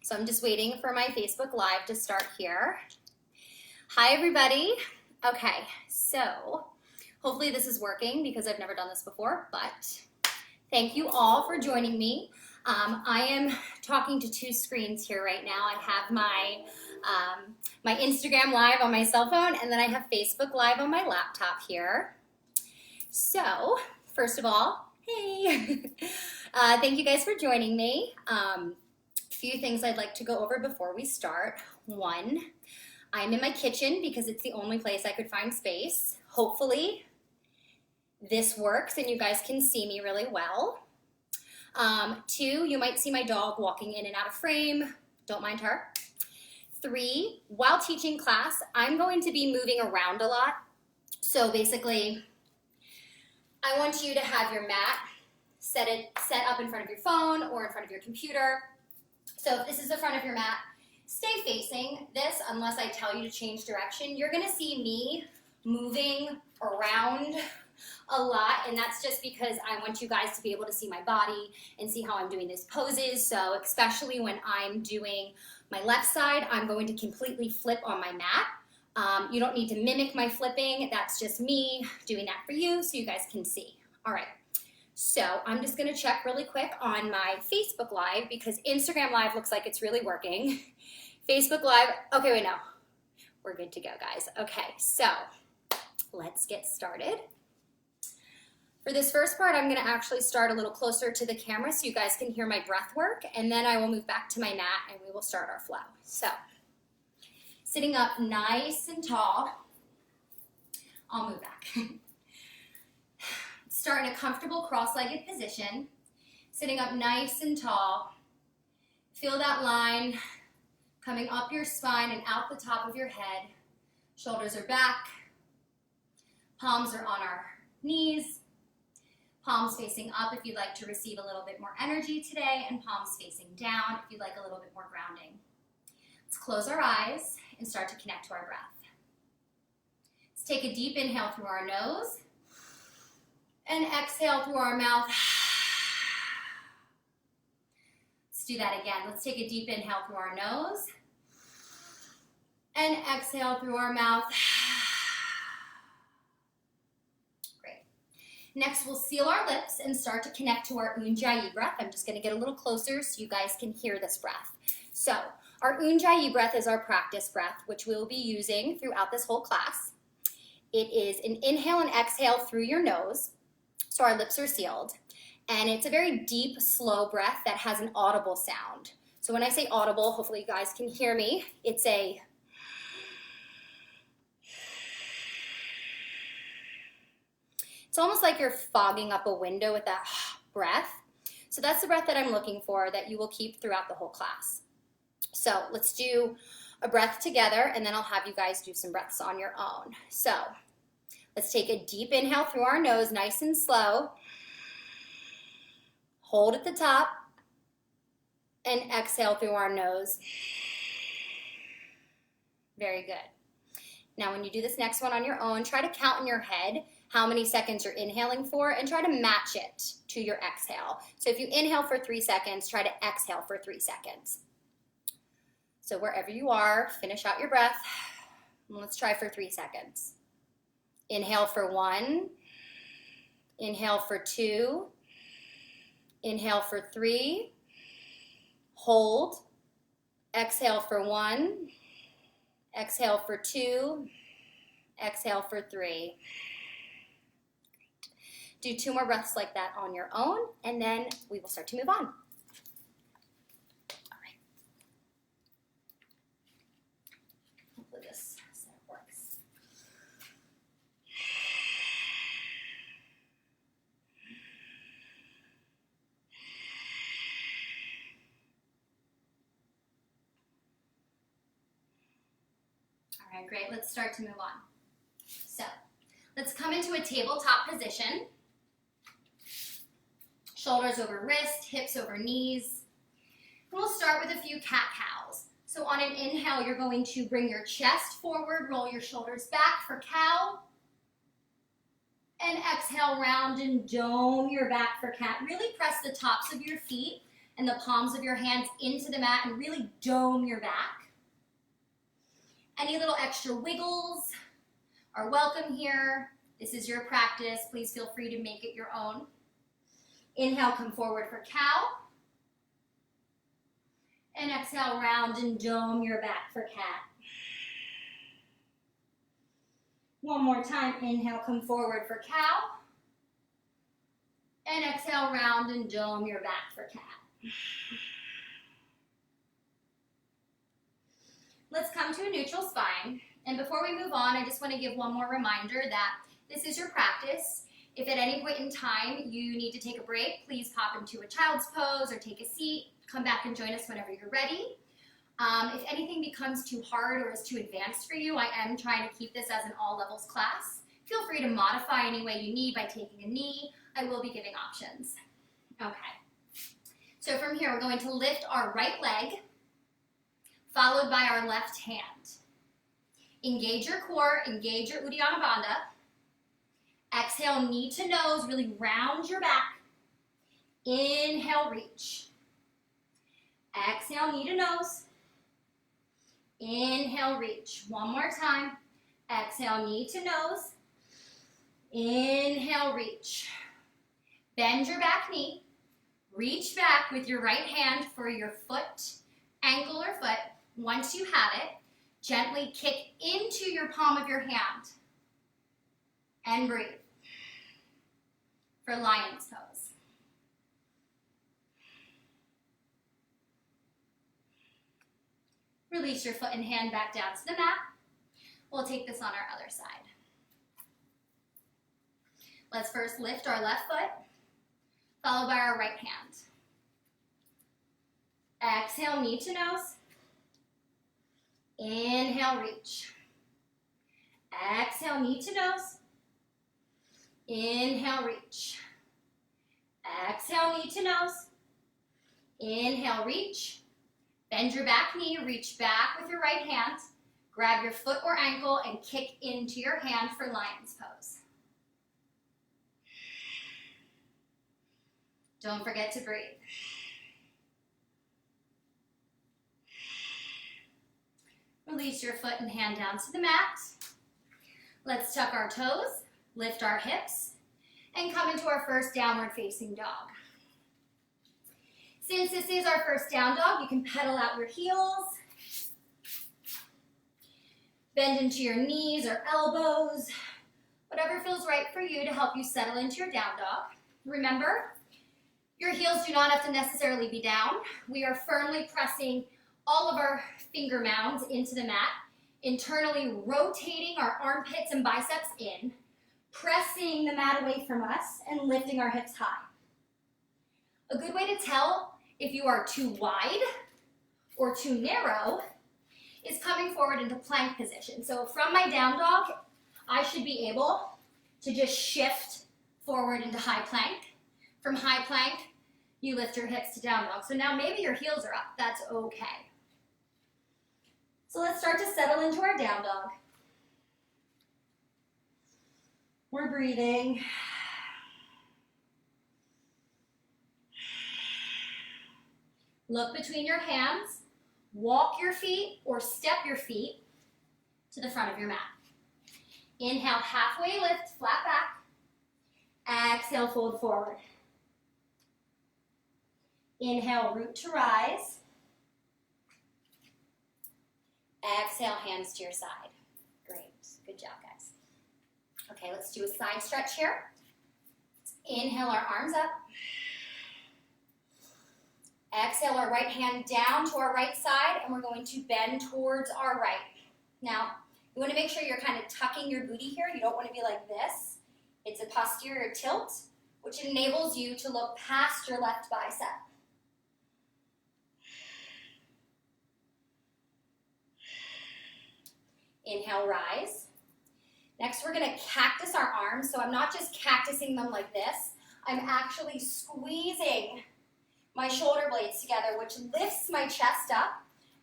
So I'm just waiting for my Facebook Live to start here. Hi, everybody. Okay, so hopefully this is working because I've never done this before, but thank you all for joining me. I am talking to two screens here right now. I have my Instagram Live on my cell phone, and then I have Facebook Live on my laptop here. So, first of all, hey! Thank you guys for joining me. Few things I'd like to go over before we start. One, I'm in my kitchen because it's the only place I could find space. Hopefully this works and you guys can see me really well. Two, you might see my dog walking in and out of frame. Don't mind her. Three, while teaching class, I'm going to be moving around a lot. So basically, I want you to have your mat set up in front of your phone or in front of your computer. So if this is the front of your mat, stay facing this unless I tell you to change direction. You're gonna see me moving around a lot, and that's just because I want you guys to be able to see my body and see how I'm doing these poses. So especially when I'm doing my left side, I'm going to completely flip on my mat. You don't need to mimic my flipping. That's just me doing that for you so you guys can see. All right. So I'm just going to check really quick on my Facebook Live because Instagram Live looks like it's really working. Facebook Live, okay, wait, no. We're good to go, guys. Okay, so let's get started. For this first part, I'm going to actually start a little closer to the camera so you guys can hear my breath work, and then I will move back to my mat and we will start our flow. So, sitting up nice and tall. I'll move back. Start in a comfortable cross-legged position, sitting up nice and tall. Feel that line coming up your spine and out the top of your head. Shoulders are back, palms are on our knees, palms facing up if you'd like to receive a little bit more energy today, and palms facing down if you'd like a little bit more grounding. Let's close our eyes and start to connect to our breath. Let's take a deep inhale through our nose. And exhale through our mouth. Let's do that again. Let's take a deep inhale through our nose. And exhale through our mouth. Great. Next, we'll seal our lips and start to connect to our Ujjayi breath. I'm just going to get a little closer so you guys can hear this breath. So, our Ujjayi breath is our practice breath, which we'll be using throughout this whole class. It is an inhale and exhale through your nose. So our lips are sealed, and it's a very deep, slow breath that has an audible sound. So when I say audible, hopefully you guys can hear me. It's almost like you're fogging up a window with that breath. So that's the breath that I'm looking for that you will keep throughout the whole class. So let's do a breath together, and then I'll have you guys do some breaths on your own. So let's take a deep inhale through our nose, nice and slow. Hold at the top and exhale through our nose. Very good. Now when you do this next one on your own, try to count in your head how many seconds you're inhaling for and try to match it to your exhale. So if you inhale for 3 seconds, try to exhale for 3 seconds. So wherever you are, finish out your breath. And let's try for 3 seconds. Inhale for 1, inhale for 2, inhale for 3, hold, exhale for 1, exhale for 2, exhale for 3. Do 2 more breaths like that on your own, and then we will start to move on. All right. Hopefully this setup works. All right, great. Let's start to move on. So, let's come into a tabletop position. Shoulders over wrist, hips over knees. And we'll start with a few cat-cows. So on an inhale, you're going to bring your chest forward, roll your shoulders back for cow. And exhale, round and dome your back for cat. Really press the tops of your feet and the palms of your hands into the mat and really dome your back. Any little extra wiggles are welcome here. This is your practice. Please feel free to make it your own. Inhale, come forward for cow. And exhale, round and dome your back for cat. One more time. Inhale, come forward for cow. And exhale, round and dome your back for cat. Let's come to a neutral spine. And before we move on, I just want to give one more reminder that this is your practice. If at any point in time you need to take a break, please pop into a child's pose or take a seat. Come back and join us whenever you're ready. If anything becomes too hard or is too advanced for you, I am trying to keep this as an all levels class. Feel free to modify any way you need by taking a knee. I will be giving options. Okay. So from here, we're going to lift our right leg, followed by our left hand. Engage your core, engage your Uddiyana Bandha. Exhale, knee to nose, really round your back. Inhale, reach. Exhale, knee to nose. Inhale, reach. One more time. Exhale, knee to nose. Inhale, reach. Bend your back knee. Reach back with your right hand for your foot, ankle or foot. Once you have it, gently kick into your palm of your hand. And breathe. For lion's pose. Release your foot and hand back down to the mat. We'll take this on our other side. Let's first lift our left foot, followed by our right hand. Exhale, knee to nose. Inhale, reach. Exhale, knee to nose. Inhale, reach. Exhale, knee to nose. Inhale, reach. Bend your back knee, reach back with your right hand. Grab your foot or ankle and kick into your hand for lion's pose. Don't forget to breathe. Release your foot and hand down to the mat. Let's tuck our toes, lift our hips, and come into our first downward facing dog. Since this is our first down dog, you can pedal out your heels. Bend into your knees or elbows, whatever feels right for you to help you settle into your down dog. Remember, your heels do not have to necessarily be down. We are firmly pressing all of our finger mounds into the mat, internally rotating our armpits and biceps in, pressing the mat away from us, and lifting our hips high. A good way to tell if you are too wide or too narrow is coming forward into plank position. So from my down dog, I should be able to just shift forward into high plank. From high plank, you lift your hips to down dog. So now maybe your heels are up. That's okay. So let's start to settle into our down dog. We're breathing. Look between your hands. Walk your feet or step your feet to the front of your mat. Inhale, halfway lift, flat back. Exhale, fold forward. Inhale, root to rise. Exhale, hands to your side. Great. Good job, guys. Okay, let's do a side stretch here. Inhale our arms up. Exhale our right hand down to our right side, and we're going to bend towards our right. Now, you want to make sure you're kind of tucking your booty here. You don't want to be like this. It's a posterior tilt, which enables you to look past your left bicep. Inhale, rise. Next, we're going to cactus our arms. So I'm not just cactusing them like this. I'm actually squeezing my shoulder blades together, which lifts my chest up.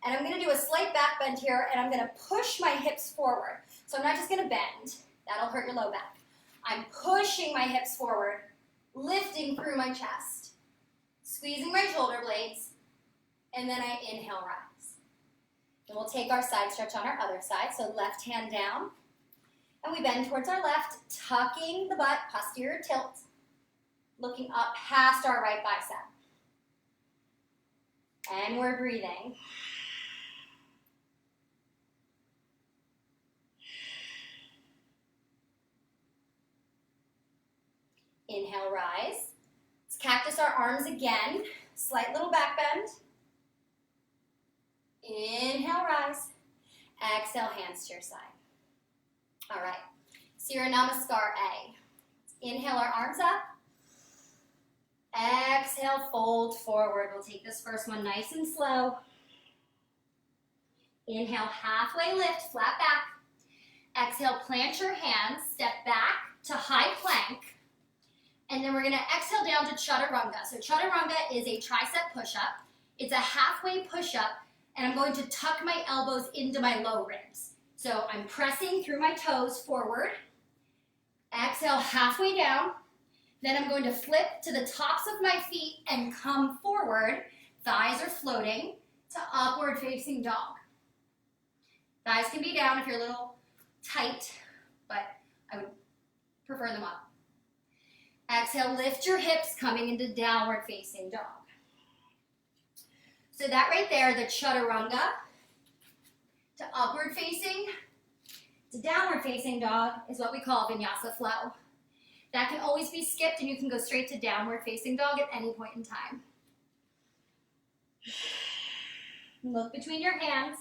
And I'm going to do a slight back bend here, and I'm going to push my hips forward. So I'm not just going to bend. That'll hurt your low back. I'm pushing my hips forward, lifting through my chest. squeezing my shoulder blades, and then I inhale, rise. And we'll take our side stretch on our other side, so left hand down, and we bend towards our left, tucking the butt, posterior tilt, looking up past our right bicep. And we're breathing. Inhale, rise. Let's cactus our arms again. Slight little back bend. Inhale, rise. Exhale, hands to your side. All right. Surya Namaskar A. Inhale our arms up. Exhale, fold forward. We'll take this first one nice and slow. Inhale, halfway lift, flat back. Exhale, plant your hands, step back to high plank. And then we're gonna exhale down to chaturanga. So chaturanga is a tricep push-up. It's a halfway push-up, and I'm going to tuck my elbows into my low ribs. So I'm pressing through my toes forward. Exhale, halfway down. Then I'm going to flip to the tops of my feet and come forward. Thighs are floating to upward facing dog. Thighs can be down if you're a little tight, but I would prefer them up. Exhale, lift your hips, coming into downward facing dog. So that right there, the chaturanga to upward facing to downward facing dog is what we call vinyasa flow. That can always be skipped, and you can go straight to downward facing dog at any point in time. Look between your hands.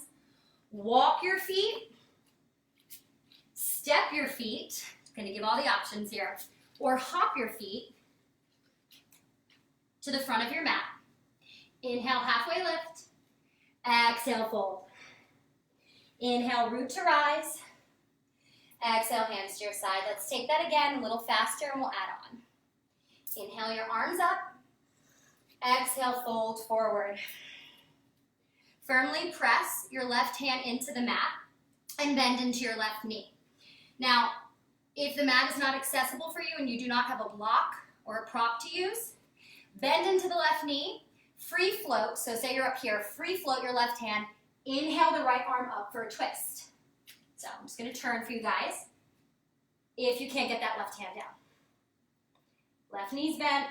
Walk your feet. Step your feet. I'm going to give all the options here. Or hop your feet to the front of your mat. Inhale, halfway lift. Exhale, fold. Inhale, root to rise. Exhale, hands to your side. Let's take that again a little faster and we'll add on. Inhale your arms up. Exhale, fold forward. Firmly press your left hand into the mat and bend into your left knee. Now, if the mat is not accessible for you and you do not have a block or a prop to use, bend into the left knee, free float. So say you're up here, free float your left hand. Inhale the right arm up for a twist. So I'm just going to turn for you guys if you can't get that left hand down. Left knee's bent.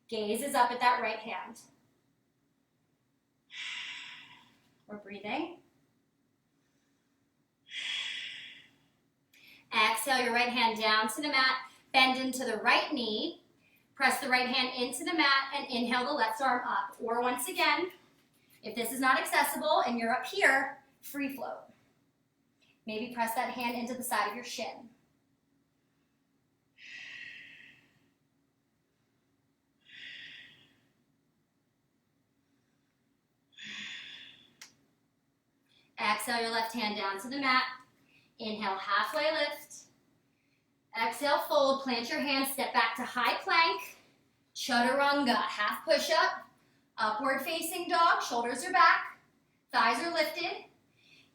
Gaze is up at that right hand. We're breathing. Exhale your right hand down to the mat. Bend into the right knee. Press the right hand into the mat and inhale the left arm up. Or once again, if this is not accessible and you're up here, free float. Maybe press that hand into the side of your shin. Exhale your left hand down to the mat. Inhale, halfway lift. Exhale, fold. Plant your hands, step back to high plank. Chaturanga, half push-up. Upward facing dog, shoulders are back. Thighs are lifted.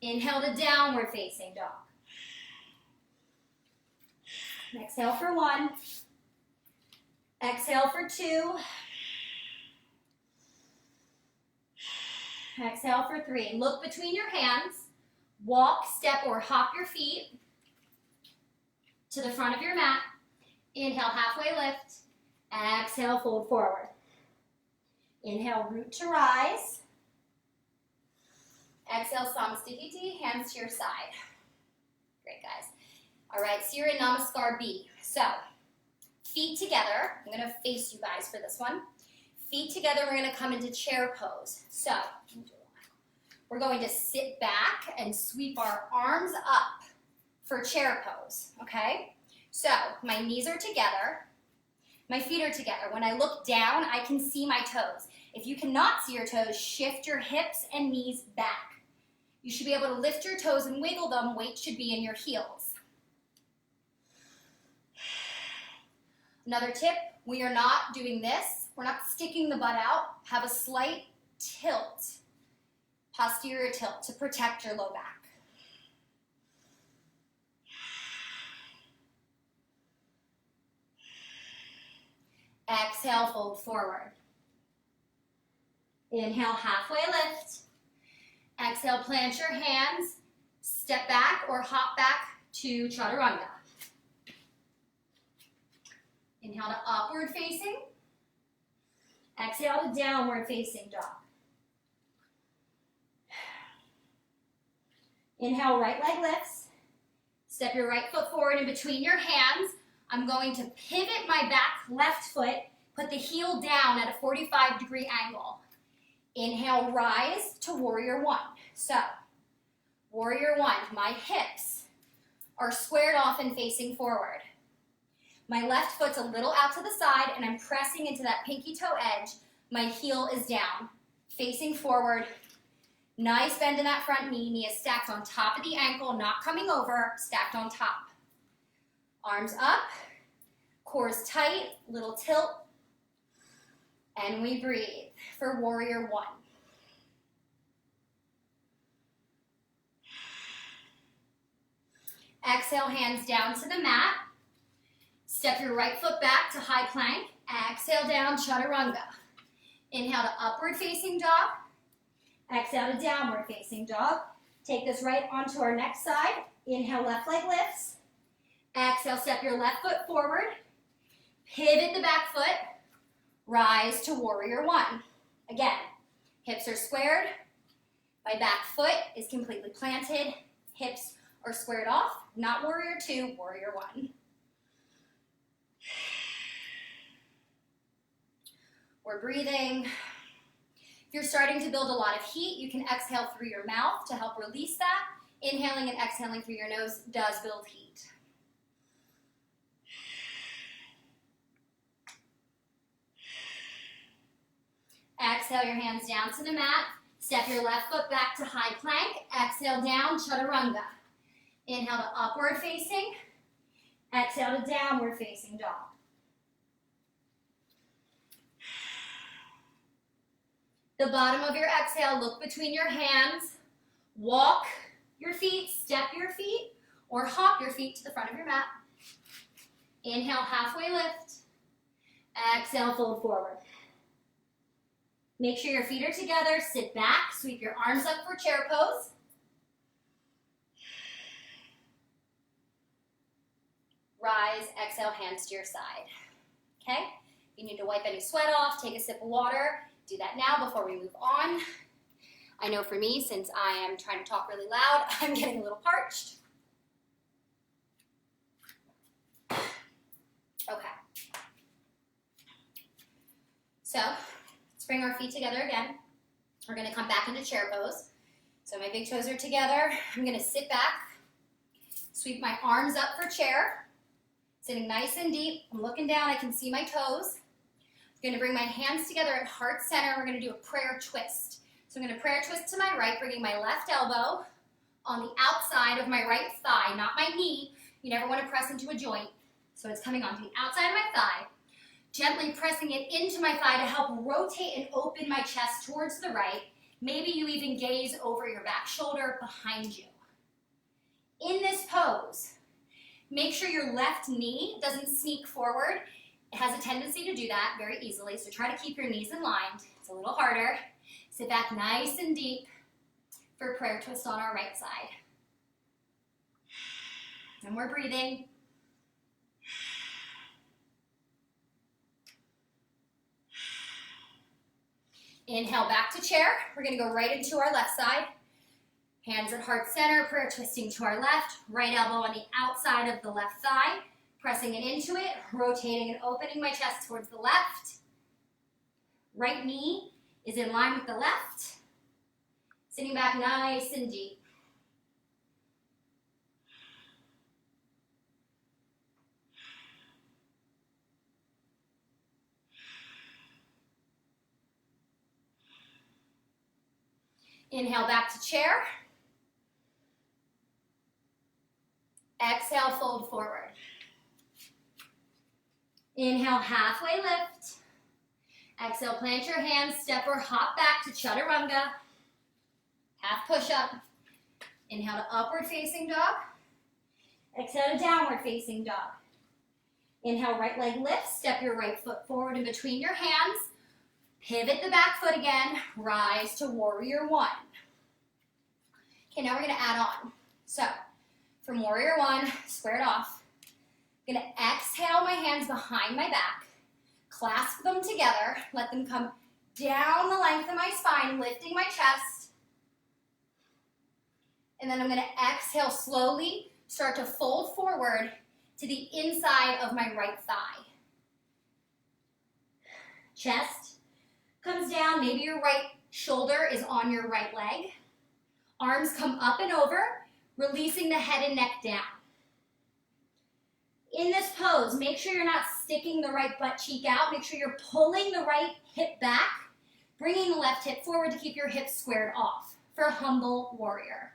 Inhale to downward facing dog. Exhale for 1. Exhale for 2. Exhale for 3. Look between your hands. Walk, step, or hop your feet to the front of your mat. Inhale, halfway lift. Exhale, fold forward. Inhale, root to rise. Exhale, Samstikiti, hands to your side. Great, guys. All right, Surya Namaskar B. So, feet together. I'm going to face you guys for this one. Feet together, we're going to come into chair pose. So, we're going to sit back and sweep our arms up for chair pose, okay? So, my knees are together. My feet are together. When I look down, I can see my toes. If you cannot see your toes, shift your hips and knees back. You should be able to lift your toes and wiggle them. Weight should be in your heels. Another tip, we are not doing this. We're not sticking the butt out. Have a slight tilt, posterior tilt to protect your low back. Exhale, fold forward. Inhale, halfway lift. Exhale, plant your hands. Step back or hop back to chaturanga. Inhale to upward facing. Exhale to downward facing dog. Inhale, right leg lifts. Step your right foot forward in between your hands. I'm going to pivot my back left foot, put the heel down at a 45-degree angle. Inhale, rise to warrior one. So, warrior one, my hips are squared off and facing forward. My left foot's a little out to the side and I'm pressing into that pinky toe edge. My heel is down, facing forward. Nice bend in that front knee. Knee is stacked on top of the ankle, not coming over, stacked on top. Arms up, core is tight, little tilt. And we breathe for warrior one. Exhale, hands down to the mat. Step your right foot back to high plank. Exhale down, chaturanga. Inhale to upward facing dog. Exhale to downward facing dog. Take this right onto our next side. Inhale, left leg lifts. Exhale, step your left foot forward. Pivot the back foot. Rise to warrior one. Again, hips are squared. My back foot is completely planted. Hips are squared off. Not warrior two, warrior one. We're breathing. If you're starting to build a lot of heat, you can exhale through your mouth to help release that. Inhaling and exhaling through your nose does build heat. Exhale your hands down to the mat. Step your left foot back to high plank. Exhale down, chaturanga. Inhale to upward facing. Exhale to downward facing dog. The bottom of your exhale, look between your hands. Walk your feet, step your feet, or hop your feet to the front of your mat. Inhale, halfway lift. Exhale, fold forward. Make sure your feet are together. Sit back, sweep your arms up for chair pose. Rise, exhale, hands to your side. Okay? If you need to wipe any sweat off, take a sip of water. Do that now before we move on. I know for me, since I am trying to talk really loud, I'm getting a little parched. Okay. So, let's bring our feet together again. We're going to come back into chair pose. So my big toes are together. I'm going to sit back, sweep my arms up for chair, sitting nice and deep. I'm looking down. I can see my toes. I'm going to bring my hands together at heart center. We're going to do a prayer twist. So I'm going to prayer twist to my right, bringing my left elbow on the outside of my right thigh, not my knee. You never want to press into a joint. So it's coming onto the outside of my thigh, gently pressing it into my thigh to help rotate and open my chest towards the right. Maybe you even gaze over your back shoulder behind you. In this pose, make sure your left knee doesn't sneak forward. It has a tendency to do that very easily, so try to keep your knees in line. It's a little harder. Sit back nice and deep for prayer twist on our right side. And we're breathing. Inhale back to chair. We're going to go right into our left side. Hands at heart center, prayer twisting to our left. Right elbow on the outside of the left thigh. Pressing it into it, rotating and opening my chest towards the left. Right knee is in line with the left. Sitting back nice and deep. Inhale back to chair. Exhale, fold forward. Inhale, halfway lift. Exhale, plant your hands, step or hop back to chaturanga. Half push-up. Inhale to upward facing dog. Exhale to downward facing dog. Inhale, right leg lifts. Step your right foot forward in between your hands. Pivot the back foot again, rise to warrior one. Okay, now we're gonna add on. So, from warrior one, squared off, I'm gonna exhale my hands behind my back, clasp them together, let them come down the length of my spine, lifting my chest. And then I'm gonna exhale slowly, start to fold forward to the inside of my right thigh. Chest comes down, maybe your right shoulder is on your right leg. Arms come up and over, releasing the head and neck down. In this pose, make sure you're not sticking the right butt cheek out. Make sure you're pulling the right hip back, bringing the left hip forward to keep your hips squared off for humble warrior.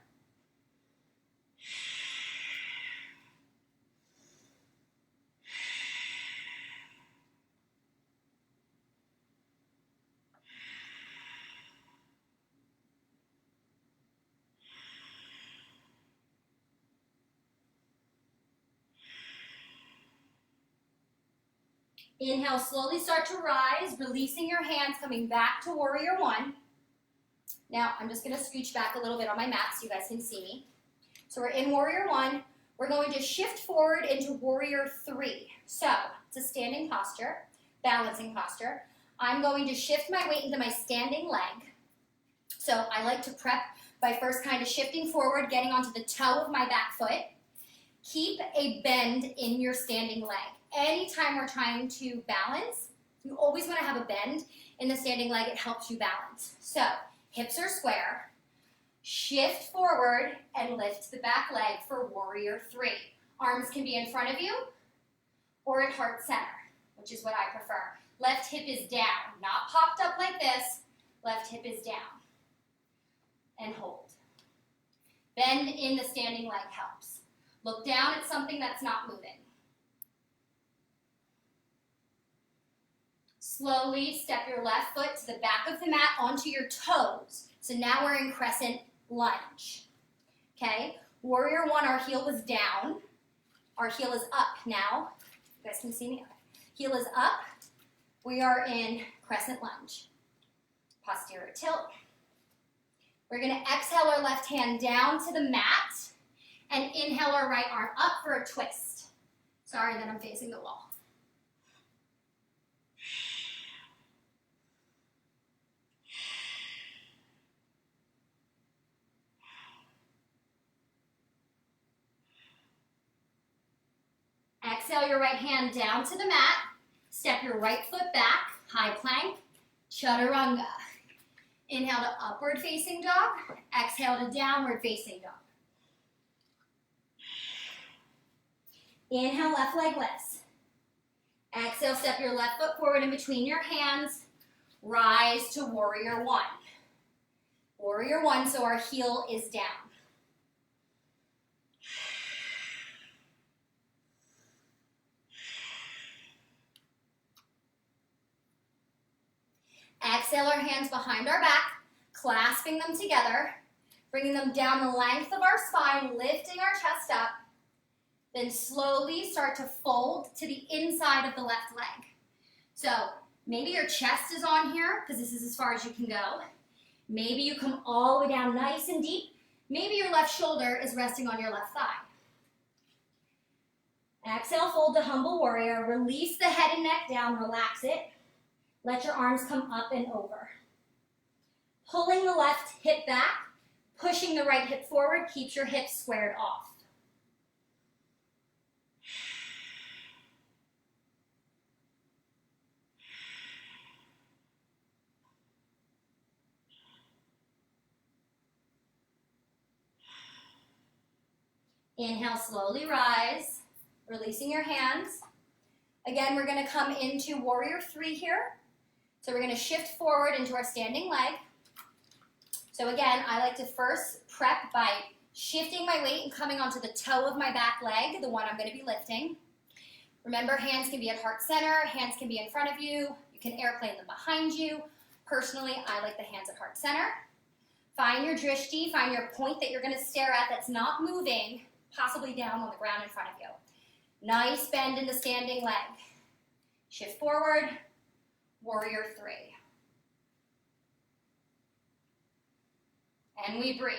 Inhale, slowly start to rise, releasing your hands, coming back to warrior one. Now, I'm just gonna scooch back a little bit on my mat so you guys can see me. So we're in warrior one. We're going to shift forward into warrior three. So, it's a standing posture, balancing posture. I'm going to shift my weight into my standing leg. So I like to prep by first kind of shifting forward, getting onto the toe of my back foot. Keep a bend in your standing leg. Anytime we're trying to balance, you always want to have a bend in the standing leg. It helps you balance. So, hips are square. Shift forward and lift the back leg for warrior three. Arms can be in front of you or at heart center, which is what I prefer. Left hip is down, not popped up like this. Left hip is down. And hold. Bend in the standing leg helps. Look down at something that's not moving. Slowly step your left foot to the back of the mat onto your toes. So now we're in crescent lunge. Okay, warrior one, our heel was down. Our heel is up now. You guys can see me? Heel is up. We are in crescent lunge. Posterior tilt. We're gonna exhale our left hand down to the mat and inhale our right arm up for a twist. Sorry that I'm facing the wall. Exhale your right hand down to the mat. Step your right foot back, high plank, chaturanga. Inhale to upward facing dog. Exhale to downward facing dog. Inhale, left leg lifts. Exhale, step your left foot forward in between your hands. Rise to warrior one. Warrior one, so our heel is down. Exhale our hands behind our back, clasping them together, bringing them down the length of our spine, lifting our chest up. Then slowly start to fold to the inside of the left leg. So maybe your chest is on here because this is as far as you can go. Maybe you come all the way down nice and deep. Maybe your left shoulder is resting on your left thigh. Exhale, fold to humble warrior. Release the head and neck down, relax it. Let your arms come up and over. Pulling the left hip back, pushing the right hip forward, keeps your hips squared off. Inhale, slowly rise, releasing your hands. Again, we're going to come into warrior three here. So we're going to shift forward into our standing leg. So again, I like to first prep by shifting my weight and coming onto the toe of my back leg, the one I'm going to be lifting. Remember, hands can be at heart center, hands can be in front of you. You can airplane them behind you. Personally, I like the hands at heart center. Find your drishti, find your point that you're going to stare at that's not moving, possibly down on the ground in front of you. Nice bend in the standing leg. Shift forward, warrior three. And we breathe.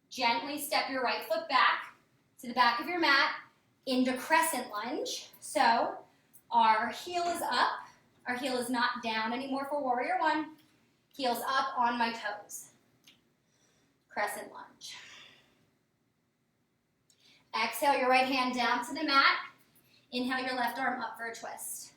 Gently step your right foot back to the back of your mat into crescent lunge. So our heel is up. Our heel is not down anymore for warrior one. Heels up on my toes. Crescent lunge. Exhale your right hand down to the mat. Inhale your left arm up for a twist.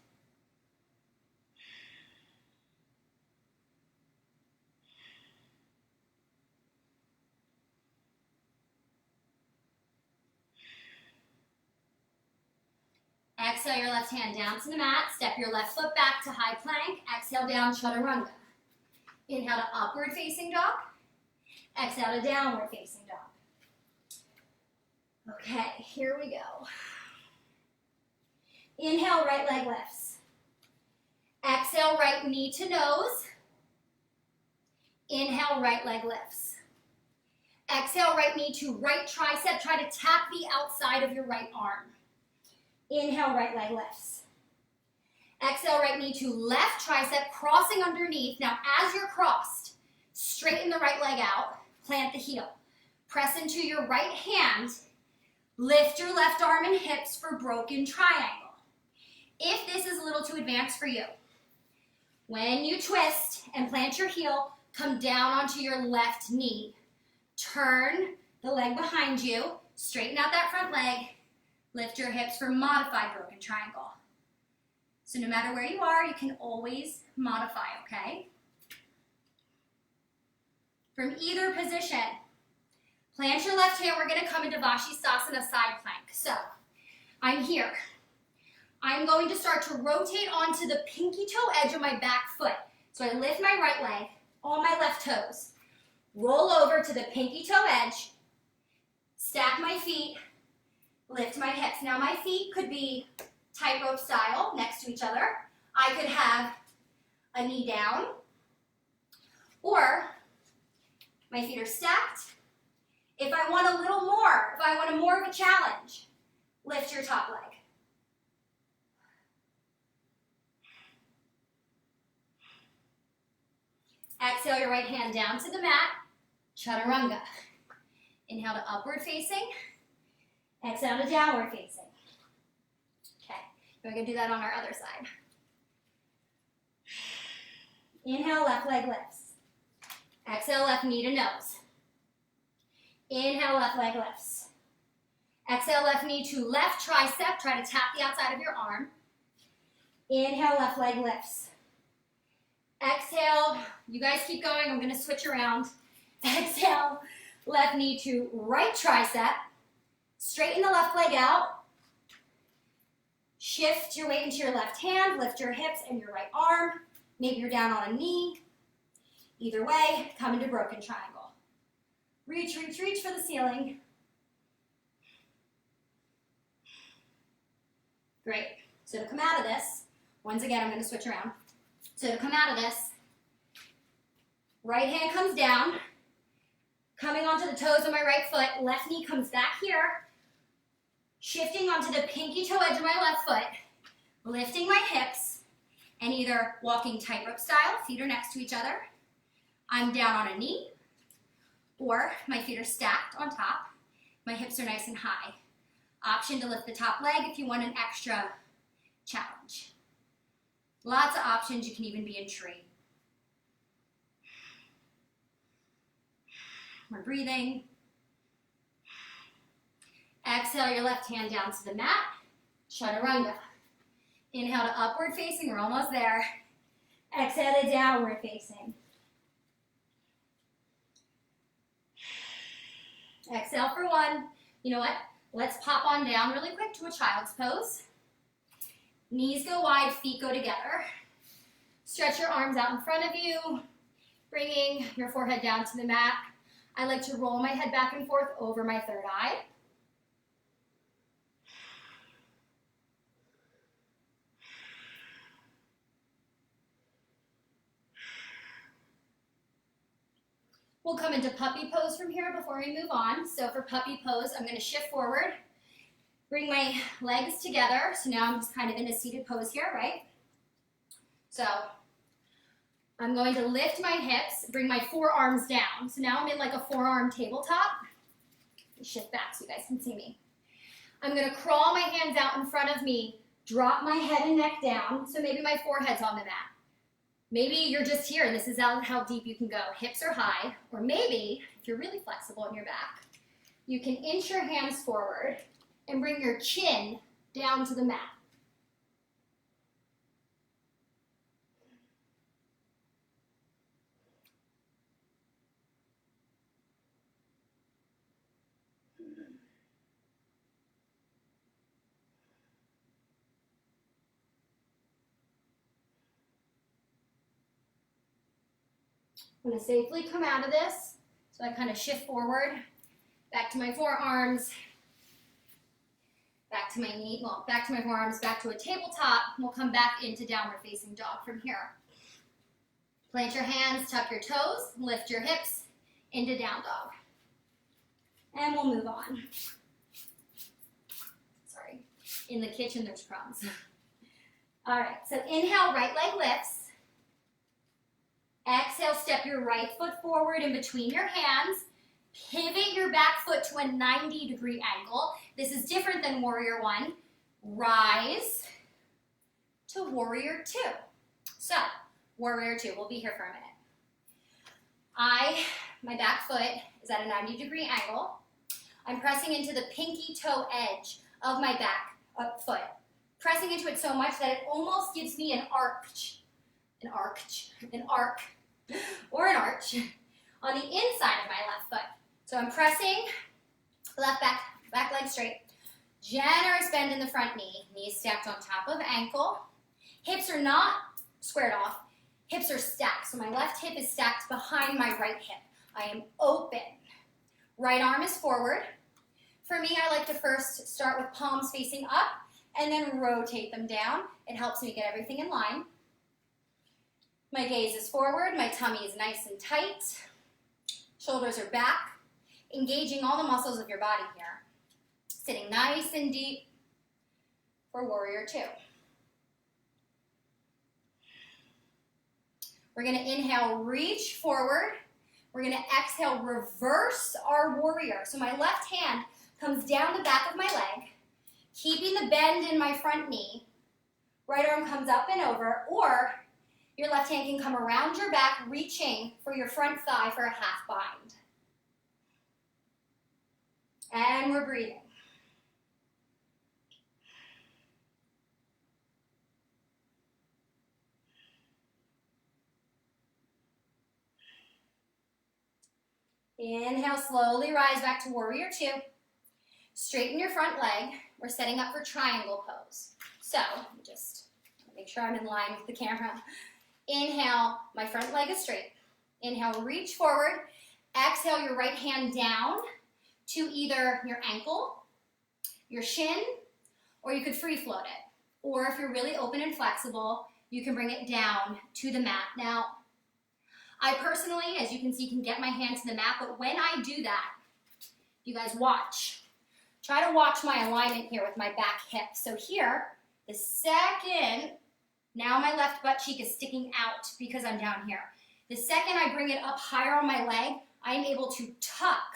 Exhale your left hand down to the mat. Step your left foot back to high plank. Exhale down, chaturanga. Inhale to upward facing dog. Exhale to downward facing dog. Okay, here we go. Inhale, right leg lifts. Exhale, right knee to nose. Inhale, right leg lifts. Exhale, right knee to right tricep. Try to tap the outside of your right arm. Inhale, right leg lifts. Exhale, right knee to left tricep, crossing underneath. Now, as you're crossed, straighten the right leg out, plant the heel. Press into your right hand, lift your left arm and hips for broken triangle. If this is a little too advanced for you, when you twist and plant your heel, come down onto your left knee. Turn the leg behind you, straighten out that front leg, lift your hips for modified broken triangle. So no matter where you are, you can always modify, okay? From either position, plant your left hand. We're gonna come into Vashisthasana side plank. So I'm here. I'm going to start to rotate onto the pinky toe edge of my back foot. So I lift my right leg on my left toes, roll over to the pinky toe edge, stack my feet, lift my hips. Now my feet could be tightrope style next to each other. I could have a knee down, or my feet are stacked. If I want a little more, if I want more of a challenge, lift your top leg. Exhale your right hand down to the mat, chaturanga. Inhale to upward facing, exhale to downward facing. Okay, we're gonna do that on our other side. Inhale, left leg lifts. Exhale, left knee to nose. Inhale, left leg lifts. Exhale, left knee to left tricep. Try to tap the outside of your arm. Inhale, left leg lifts. Exhale, you guys keep going. I'm gonna switch around. Exhale, left knee to right tricep. Straighten the left leg out. Shift your weight into your left hand. Lift your hips and your right arm. Maybe you're down on a knee. Either way, come into broken triangle. Reach, reach, reach for the ceiling. Great. So to come out of this, once again, I'm going to switch around. So to come out of this, right hand comes down, coming onto the toes of my right foot, left knee comes back here, shifting onto the pinky toe edge of my left foot, lifting my hips, and either walking tightrope style, feet are next to each other, I'm down on a knee, or my feet are stacked on top, my hips are nice and high. Option to lift the top leg if you want an extra challenge. Lots of options. You can even be in tree. We're breathing. Exhale your left hand down to the mat. Chaturanga. Inhale to upward facing. We're almost there. Exhale to downward facing. Exhale for one. You know what? Let's pop on down really quick to a child's pose. Knees go wide, feet go together. Stretch your arms out in front of you, bringing your forehead down to the mat. I like to roll my head back and forth over my third eye. We'll come into puppy pose from here before we move on. So for puppy pose, I'm going to shift forward, Bring my legs together. So now I'm just kind of in a seated pose here, right? So I'm going to lift my hips, bring my forearms down. So now I'm in like a forearm tabletop. Shift back so you guys can see me. I'm going to crawl my hands out in front of me, drop my head and neck down. So maybe my forehead's on the mat. Maybe you're just here and this is how deep you can go. Hips are high. Or maybe, if you're really flexible in your back, you can inch your hands forward and bring your chin down to the mat. I'm going to safely come out of this. So I kind of shift forward, back to my forearms, back to my knee, well, back to my forearms, back to a tabletop. We'll come back into downward facing dog from here. Plant your hands, tuck your toes, lift your hips into down dog. And we'll move on. Sorry, in the kitchen there's crumbs. All right, so inhale, right leg lifts. Exhale, step your right foot forward in between your hands. Pivot your back foot to a 90-degree angle. This is different than warrior one. Rise to warrior two. So, warrior two, we'll be here for a minute. My back foot is at a 90-degree angle. I'm pressing into the pinky toe edge of my back foot. Pressing into it so much that it almost gives me an arch or an arch on the inside of my left foot. So I'm pressing left back leg straight. Generous bend in the front knee. Knees stacked on top of ankle. Hips are not squared off. Hips are stacked. So my left hip is stacked behind my right hip. I am open. Right arm is forward. For me, I like to first start with palms facing up and then rotate them down. It helps me get everything in line. My gaze is forward, my tummy is nice and tight. Shoulders are back, engaging all the muscles of your body here. Sitting nice and deep for warrior two. We're gonna inhale, reach forward. We're gonna exhale, reverse our warrior. So my left hand comes down the back of my leg, keeping the bend in my front knee. Right arm comes up and over, or your left hand can come around your back, reaching for your front thigh for a half bind. And we're breathing. Inhale, slowly rise back to warrior two. Straighten your front leg. We're setting up for triangle pose. So, just make sure I'm in line with the camera. Inhale, my front leg is straight. Inhale, reach forward. Exhale, your right hand down to either your ankle, your shin, or you could free float it. Or if you're really open and flexible, you can bring it down to the mat. Now, I personally, as you can see, can get my hand to the mat, but when I do that, you guys watch. Try to watch my alignment here with my back hip. So here, the second, now my left butt cheek is sticking out because I'm down here. The second I bring it up higher on my leg, I am able to tuck,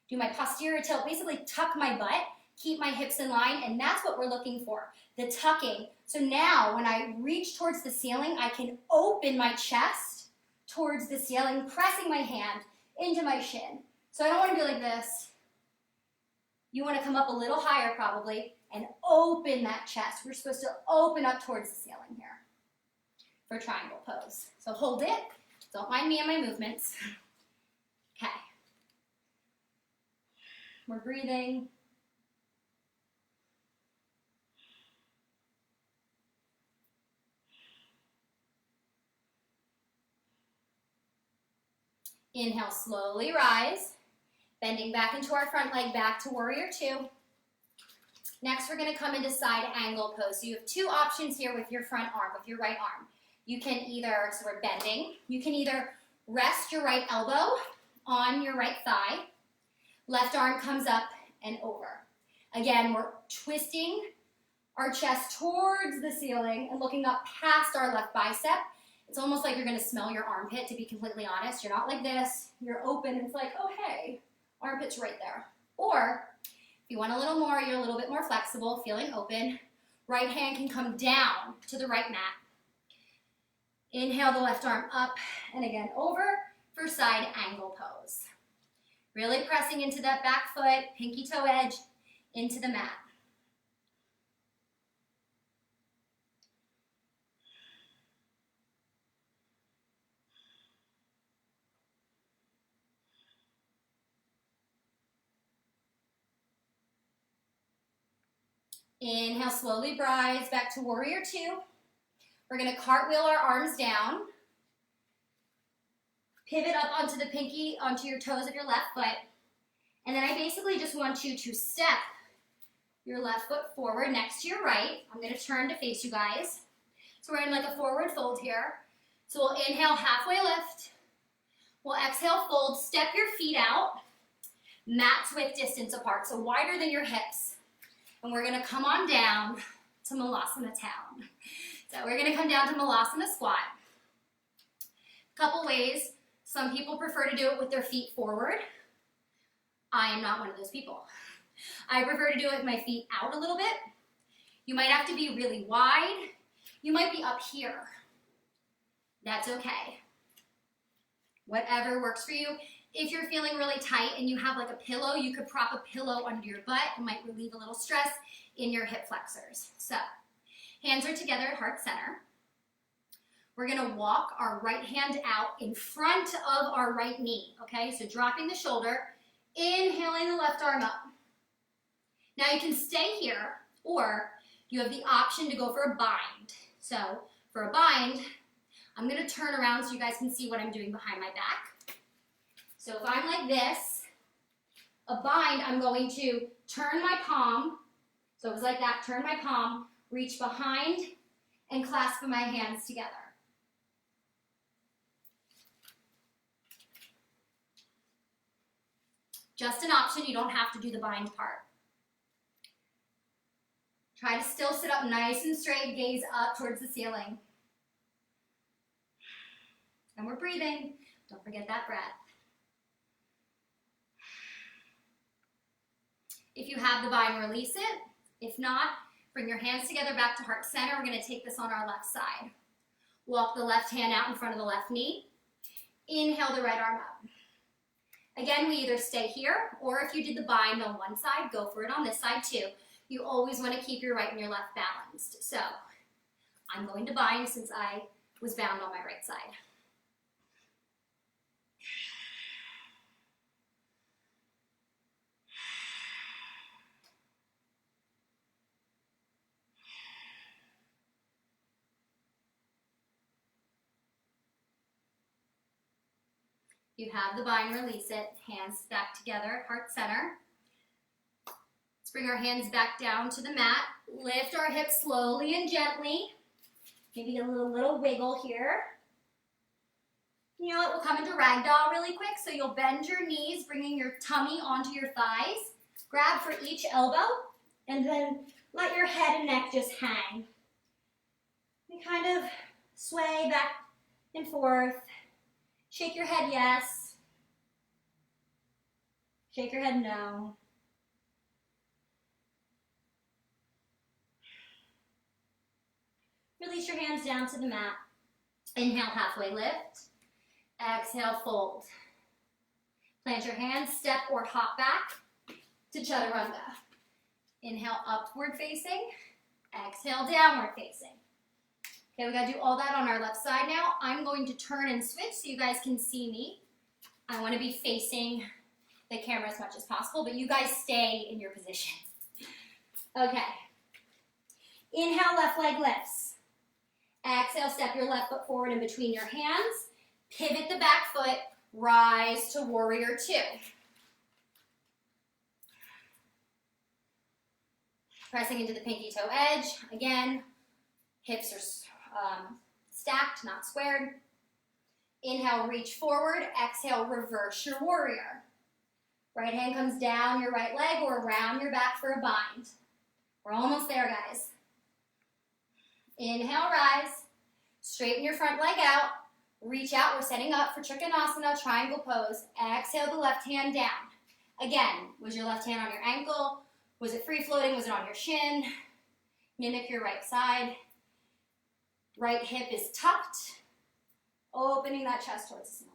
do my posterior tilt, basically tuck my butt, keep my hips in line, and that's what we're looking for, the tucking. So now when I reach towards the ceiling, I can open my chest towards the ceiling, pressing my hand into my shin. So I don't want to be like this. You want to come up a little higher probably and open that chest. We're supposed to open up towards the ceiling here for triangle pose. So hold it. Don't mind me and my movements. Okay. We're breathing. Inhale, slowly rise. Bending back into our front leg, back to warrior two. Next, we're going to come into side angle pose. So you have two options here with your front arm, with your right arm. You can either, so we're bending, you can either rest your right elbow on your right thigh. Left arm comes up and over. Again, we're twisting our chest towards the ceiling and looking up past our left bicep. It's almost like you're gonna smell your armpit, to be completely honest. You're not like this, you're open, it's like, oh hey, armpit's right there. Or, if you want a little more, you're a little bit more flexible, feeling open. Right hand can come down to the right mat. Inhale the left arm up, and again over for side angle pose. Really pressing into that back foot, pinky toe edge, into the mat. Inhale, slowly rise back to warrior two. We're gonna cartwheel our arms down. Pivot up onto the pinky, onto your toes of your left foot. And then I basically just want you to step your left foot forward next to your right. I'm gonna turn to face you guys. So we're in like a forward fold here. So we'll inhale, halfway lift. We'll exhale, fold, step your feet out. Mats width distance apart, so wider than your hips. And we're gonna come on down to Malasana Town. So we're gonna come down to Malasana Squat. Couple ways. Some people prefer to do it with their feet forward. I am not one of those people. I prefer to do it with my feet out a little bit. You might have to be really wide. You might be up here. That's okay. Whatever works for you. If you're feeling really tight and you have like a pillow, you could prop a pillow under your butt. It might relieve a little stress in your hip flexors. So, hands are together at heart center. We're gonna walk our right hand out in front of our right knee, okay? So dropping the shoulder, inhaling the left arm up. Now you can stay here, or you have the option to go for a bind. So for a bind, I'm gonna turn around so you guys can see what I'm doing behind my back. So if I'm like this, a bind, I'm going to turn my palm, so it was like that, turn my palm, reach behind, and clasp my hands together. Just an option, you don't have to do the bind part. Try to still sit up nice and straight, gaze up towards the ceiling. And we're breathing, don't forget that breath. If you have the bind, release it. If not, bring your hands together back to heart center. We're gonna take this on our left side. Walk the left hand out in front of the left knee. Inhale the right arm up. Again, we either stay here, or if you did the bind on one side, go for it on this side too. You always want to keep your right and your left balanced. So, I'm going to bind since I was bound on my right side. You have the bind, release it. Hands back together at heart center. Let's bring our hands back down to the mat. Lift our hips slowly and gently. Maybe a little wiggle here. You know what, we'll come into ragdoll really quick. So you'll bend your knees, bringing your tummy onto your thighs. Grab for each elbow, and then let your head and neck just hang. And kind of sway back and forth. Shake your head yes. Shake your head no. Release your hands down to the mat. Inhale, halfway lift. Exhale, fold. Plant your hands, step or hop back to chaturanga. Inhale, upward facing. Exhale, downward facing. Okay, we gotta do all that on our left side now. I'm going to turn and switch so you guys can see me. I wanna be facing the camera as much as possible, but you guys stay in your position. Okay. Inhale, left leg lifts. Exhale, step your left foot forward in between your hands. Pivot the back foot, rise to warrior two. Pressing into the pinky toe edge. Again, hips are stacked, not squared. Inhale, reach forward. Exhale, reverse your warrior. Right hand comes down your right leg or around your back for a bind. We're almost there, guys. Inhale, rise. Straighten your front leg out. Reach out. We're setting up for Trikonasana, triangle pose. Exhale the left hand down. Again, was your left hand on your ankle? Was it free floating? Was it on your shin? Mimic your right side. Right hip is tucked. Opening that chest towards the ceiling.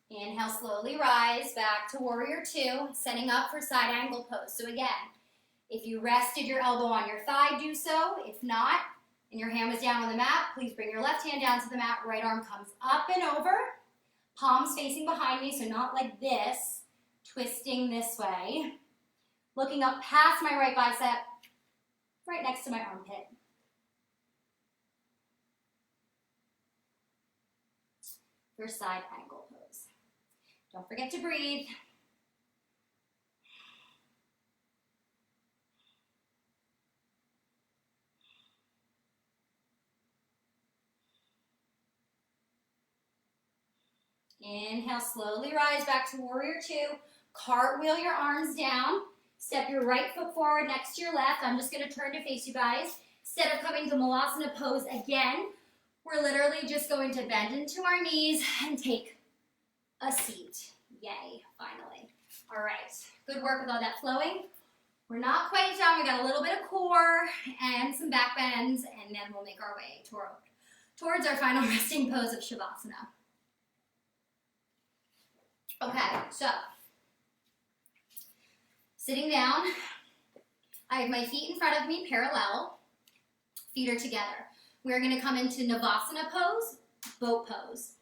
Inhale, slowly rise back to warrior two, setting up for side angle pose. So again, if you rested your elbow on your thigh, do so. If not, and your hand was down on the mat, please bring your left hand down to the mat. Right arm comes up and over. Palms facing behind me, so not like this. Twisting this way. Looking up past my right bicep, right next to my armpit. For side angle pose. Don't forget to breathe. Inhale, slowly rise back to warrior two. Cartwheel your arms down. Step your right foot forward next to your left. I'm just going to turn to face you guys. Instead of coming to Malasana pose again, we're literally just going to bend into our knees and take a seat. Yay, finally. All right, good work with all that flowing. We're not quite done. We got a little bit of core and some back bends, and then we'll make our way towards our final resting pose of Shavasana. Okay, so sitting down, I have my feet in front of me parallel, feet are together. We're going to come into Navasana pose, boat pose.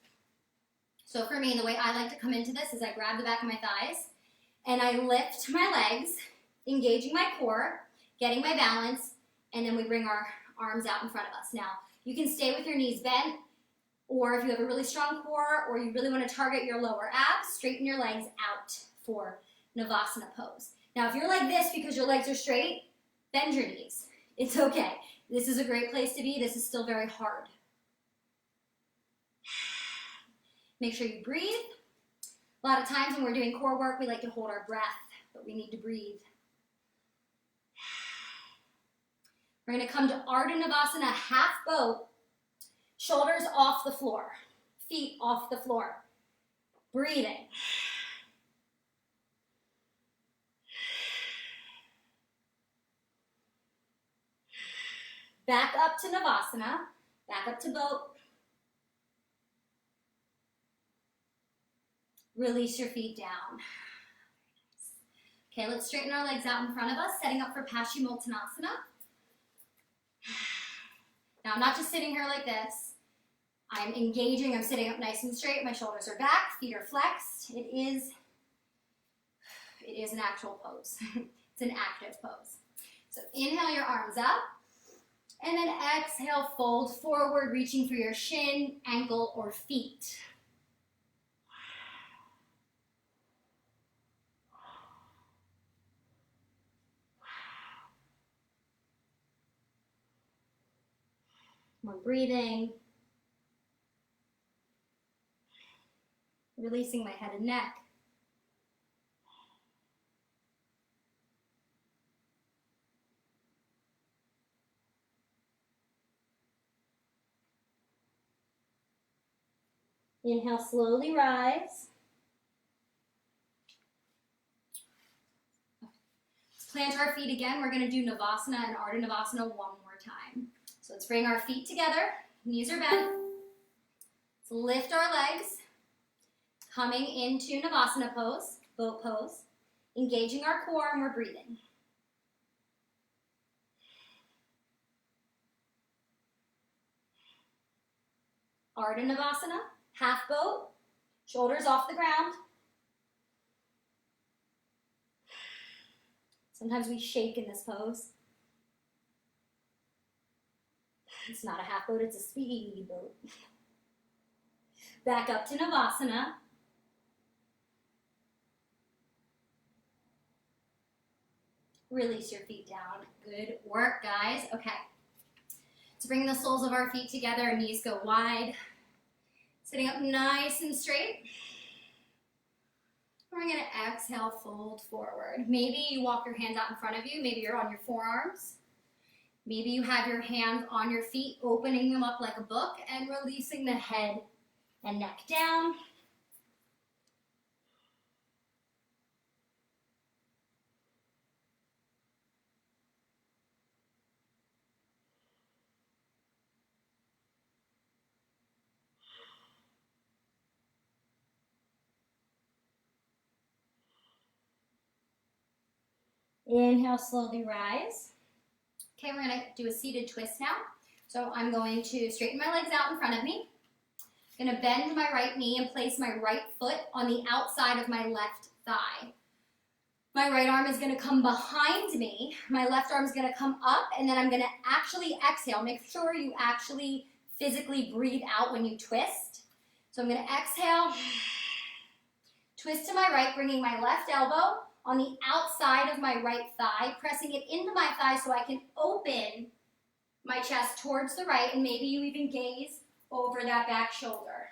So for me, the way I like to come into this is I grab the back of my thighs and I lift my legs, engaging my core, getting my balance, and then we bring our arms out in front of us. Now, you can stay with your knees bent, or if you have a really strong core or you really want to target your lower abs, straighten your legs out for Navasana pose. Now, if you're like this because your legs are straight, bend your knees. It's okay. This is a great place to be. This is still very hard. Make sure you breathe. A lot of times when we're doing core work, we like to hold our breath, but we need to breathe. We're going to come to Ardha Navasana, half boat, shoulders off the floor, feet off the floor. Breathing. Back up to Navasana, back up to boat. Release your feet down. Okay, let's straighten our legs out in front of us, setting up for Paschimottanasana. Now, I'm not just sitting here like this. I'm engaging, I'm sitting up nice and straight, my shoulders are back, feet are flexed. It is an actual pose. It's an active pose. So inhale your arms up, and then exhale, fold forward, reaching for your shin, ankle, or feet. More breathing. Releasing my head and neck. Inhale, slowly rise. Let's plant our feet again. We're going to do Navasana and Ardha Navasana one more time. So let's bring our feet together. Knees are bent. Let's lift our legs. Coming into Navasana pose, boat pose. Engaging our core, and we're breathing. Ardha Navasana, half boat, shoulders off the ground. Sometimes we shake in this pose. It's not a half boat, it's a speedy boat. Back up to Navasana. Release your feet down. Good work, guys. Okay. So bring the soles of our feet together, knees go wide. Sitting up nice and straight. We're going to exhale, fold forward. Maybe you walk your hands out in front of you. Maybe you're on your forearms. Maybe you have your hands on your feet, opening them up like a book and releasing the head and neck down. Inhale, slowly rise. Okay, we're going to do a seated twist now. So I'm going to straighten my legs out in front of me. I'm going to bend my right knee and place my right foot on the outside of my left thigh. My right arm is going to come behind me. My left arm is going to come up, and then I'm going to actually exhale. Make sure you actually physically breathe out when you twist. So I'm going to exhale, twist to my right, bringing my left elbow on the outside of my right thigh, pressing it into my thigh so I can open my chest towards the right, and maybe you even gaze over that back shoulder.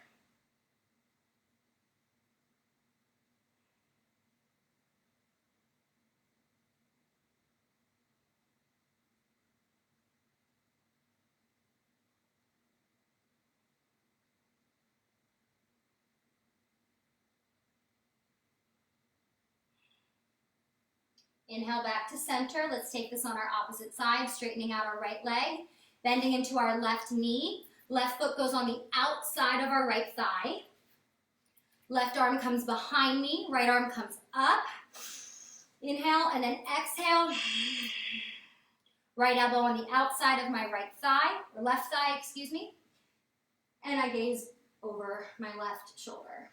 Inhale back to center. Let's take this on our opposite side, straightening out our right leg, bending into our left knee. Left foot goes on the outside of our right thigh. Left arm comes behind me, right arm comes up. Inhale and then exhale. Right elbow on the outside of my right thigh, or left thigh, excuse me. And I gaze over my left shoulder.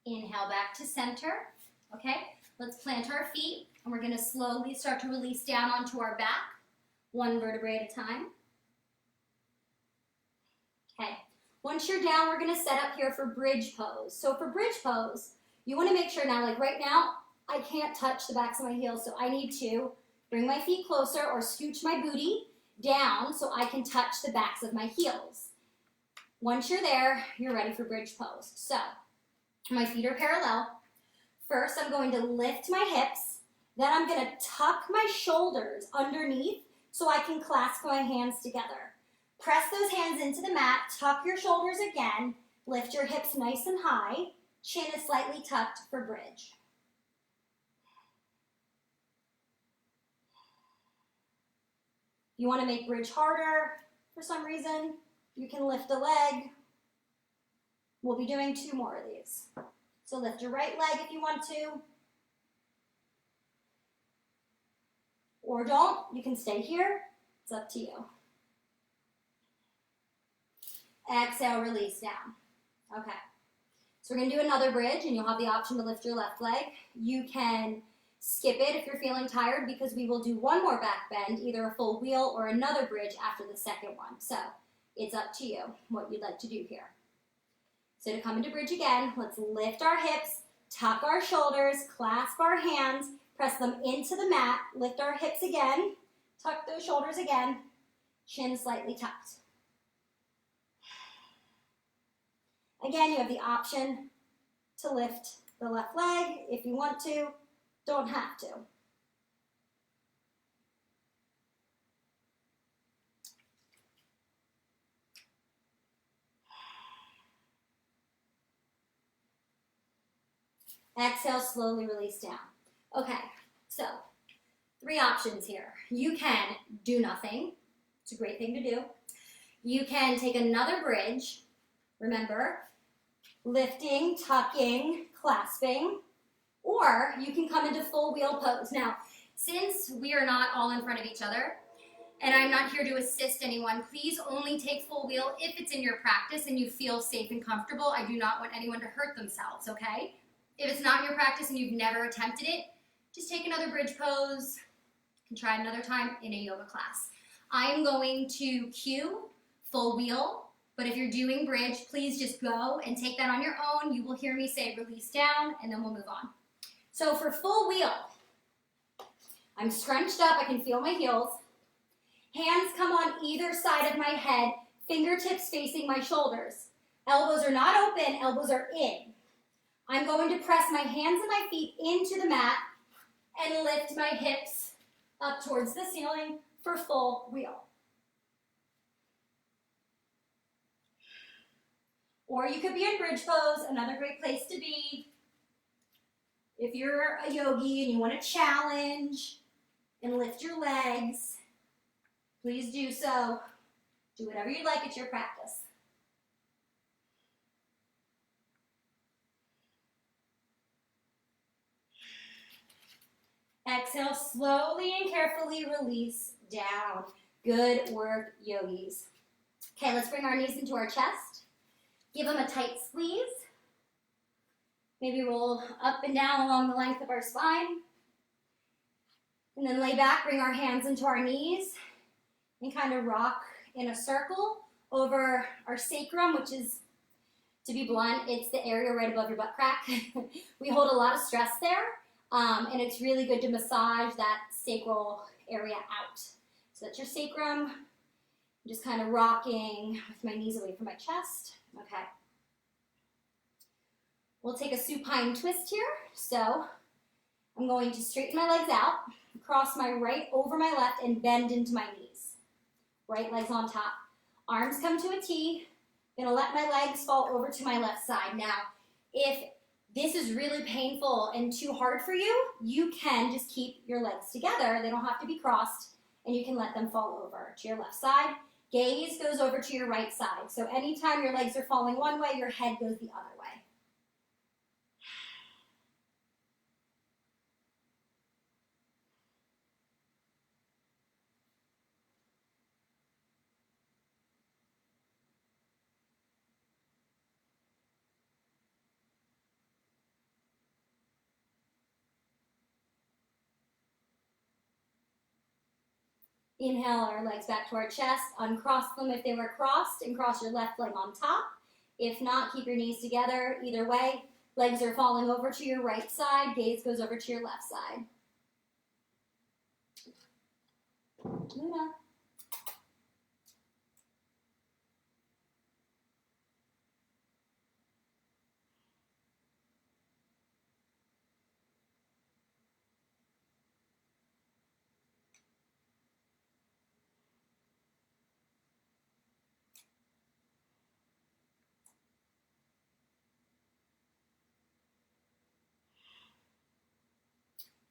Inhale back to center. Okay, let's plant our feet, and we're going to slowly start to release down onto our back, one vertebrae at a time. Okay, once you're down, we're going to set up here for bridge pose. So for bridge pose, you want to make sure now, like right now, I can't touch the backs of my heels, so I need to bring my feet closer or scooch my booty down so I can touch the backs of my heels. Once you're there, you're ready for bridge pose. So my feet are parallel. First, I'm going to lift my hips. Then I'm going to tuck my shoulders underneath so I can clasp my hands together. Press those hands into the mat. Tuck your shoulders again. Lift your hips nice and high. Chin is slightly tucked for bridge. If you want to make bridge harder for some reason, you can lift a leg. We'll be doing 2 more of these. So lift your right leg if you want to. Or don't. You can stay here. It's up to you. Exhale, release down. Okay. So we're going to do another bridge, and you'll have the option to lift your left leg. You can skip it if you're feeling tired, because we will do 1 more back bend, either a full wheel or another bridge after the second one. So it's up to you what you'd like to do here. So to come into bridge again, let's lift our hips, tuck our shoulders, clasp our hands, press them into the mat, lift our hips again, tuck those shoulders again, chin slightly tucked. Again, you have the option to lift the left leg if you want to, don't have to. Exhale, slowly release down. Okay, so 3 options here. You can do nothing. It's a great thing to do. You can take another bridge. Remember, lifting, tucking, clasping. Or you can come into full wheel pose. Now, since we are not all in front of each other, And I'm not here to assist anyone. Please only take full wheel if it's in your practice and you feel safe and comfortable. I do not want anyone to hurt themselves, okay? If it's not in your practice and you've never attempted it, just take another bridge pose. You can try it another time in a yoga class. I am going to cue full wheel, but if you're doing bridge, please just go and take that on your own. You will hear me say release down, and then we'll move on. So for full wheel, I'm scrunched up. I can feel my heels. Hands come on either side of my head, fingertips facing my shoulders. Elbows are not open, elbows are in. I'm going to press my hands and my feet into the mat and lift my hips up towards the ceiling for full wheel. Or you could be in bridge pose, another great place to be. If you're a yogi and you want to challenge and lift your legs, please do so. Do whatever you like, it's your practice. Exhale, slowly and carefully release down. Good work, yogis. Okay, let's bring our knees into our chest. Give them a tight squeeze. Maybe roll up and down along the length of our spine. And then lay back, bring our hands into our knees and kind of rock in a circle over our sacrum, which is, to be blunt, it's the area right above your butt crack. We hold a lot of stress there, and it's really good to massage that sacral area out. So that's your sacrum. I'm just kind of rocking with my knees away from my chest. Okay. We'll take a supine twist here. So I'm going to straighten my legs out, cross my right over my left, and bend into my knees. Right leg's on top. Arms come to a T. Gonna let my legs fall over to my left side. Now, if this is really painful and too hard for you, you can just keep your legs together. They don't have to be crossed, and you can let them fall over to your left side. Gaze goes over to your right side. So anytime your legs are falling one way, your head goes the other way. Inhale our legs back to our chest. Uncross them if they were crossed and cross your left leg on top. If not, keep your knees together. Either way, legs are falling over to your right side. Gaze goes over to your left side. Luna.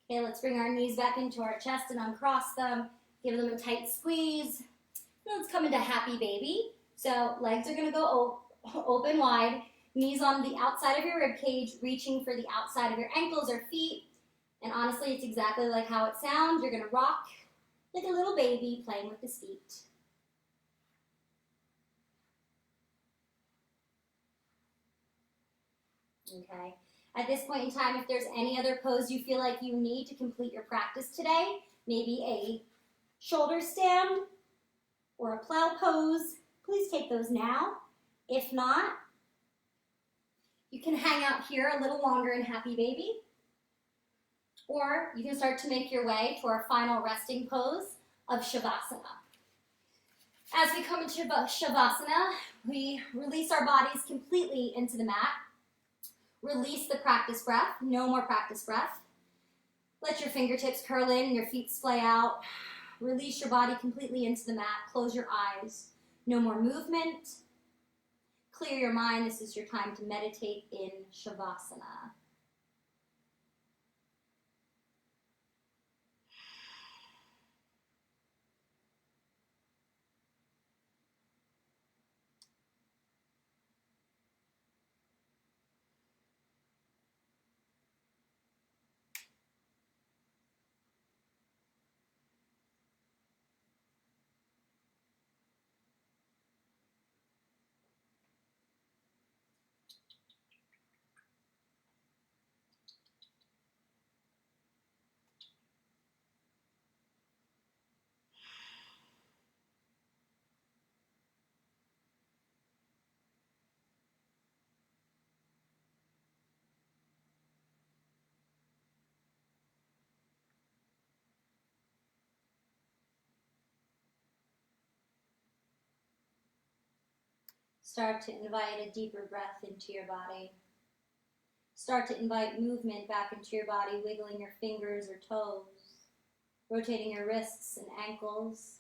Okay, let's bring our knees back into our chest and uncross them. Give them a tight squeeze. And let's come into happy baby. So legs are going to go open wide. Knees on the outside of your rib cage, reaching for the outside of your ankles or feet. And honestly, it's exactly like how it sounds. You're going to rock like a little baby playing with his feet. Okay. At this point in time, if there's any other pose you feel like you need to complete your practice today, maybe a shoulder stand or a plow pose, please take those now. If not, you can hang out here a little longer in happy baby, or you can start to make your way to our final resting pose of Shavasana. As we come into Shavasana, we release our bodies completely into the mat. Release the practice breath. No more practice breath. Let your fingertips curl in and your feet splay out. Release your body completely into the mat. Close your eyes. No more movement. Clear your mind. This is your time to meditate in Shavasana. Start to invite a deeper breath into your body. Start to invite movement back into your body, wiggling your fingers or toes, rotating your wrists and ankles.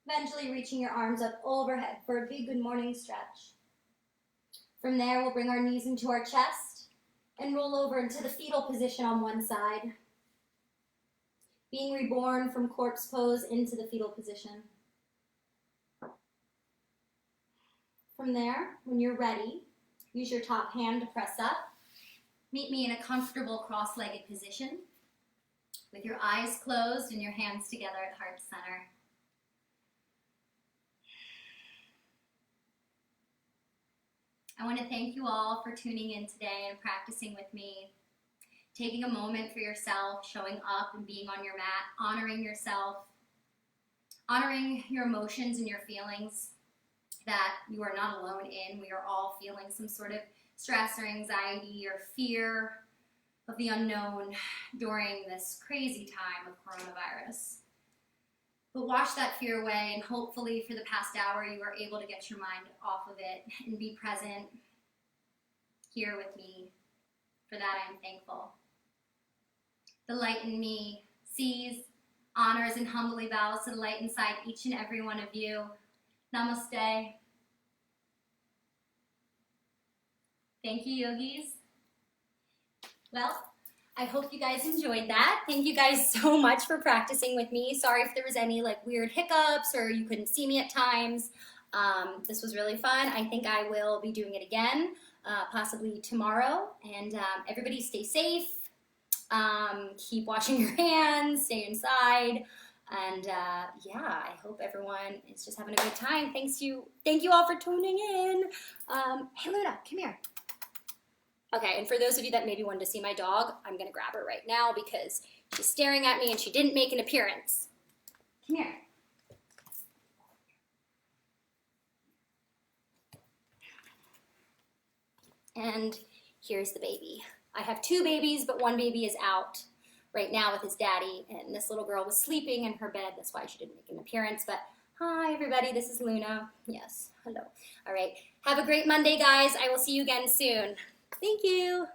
Eventually reaching your arms up overhead for a big good morning stretch. From there, we'll bring our knees into our chest and roll over into the fetal position on one side. Being reborn from corpse pose into the fetal position. From there, when you're ready, use your top hand to press up. Meet me in a comfortable cross-legged position with your eyes closed and your hands together at heart center. I want to thank you all for tuning in today and practicing with me. Taking a moment for yourself, showing up and being on your mat, honoring yourself, honoring your emotions and your feelings that you are not alone in. We are all feeling some sort of stress or anxiety or fear of the unknown during this crazy time of coronavirus. But wash that fear away, and hopefully for the past hour you are able to get your mind off of it and be present here with me. For that I am thankful. The light in me sees, honors, and humbly bows to the light inside each and every one of you. Namaste. Thank you, yogis. Well, I hope you guys enjoyed that. Thank you guys so much for practicing with me. Sorry if there was any weird hiccups or you couldn't see me at times. This was really fun. I think I will be doing it again, possibly tomorrow. And everybody stay safe. Keep washing your hands, stay inside. And yeah, I hope everyone is just having a good time. Thank you all for tuning in. Hey Luna, come here. Okay, and for those of you that maybe wanted to see my dog, I'm gonna grab her right now because she's staring at me and she didn't make an appearance. Come here. And here's the baby. I have two babies, but one baby is out right now with his daddy, and this little girl was sleeping in her bed. That's why she didn't make an appearance, but hi everybody, this is Luna. Yes, hello. All right, have a great Monday, guys. I will see you again soon. Thank you.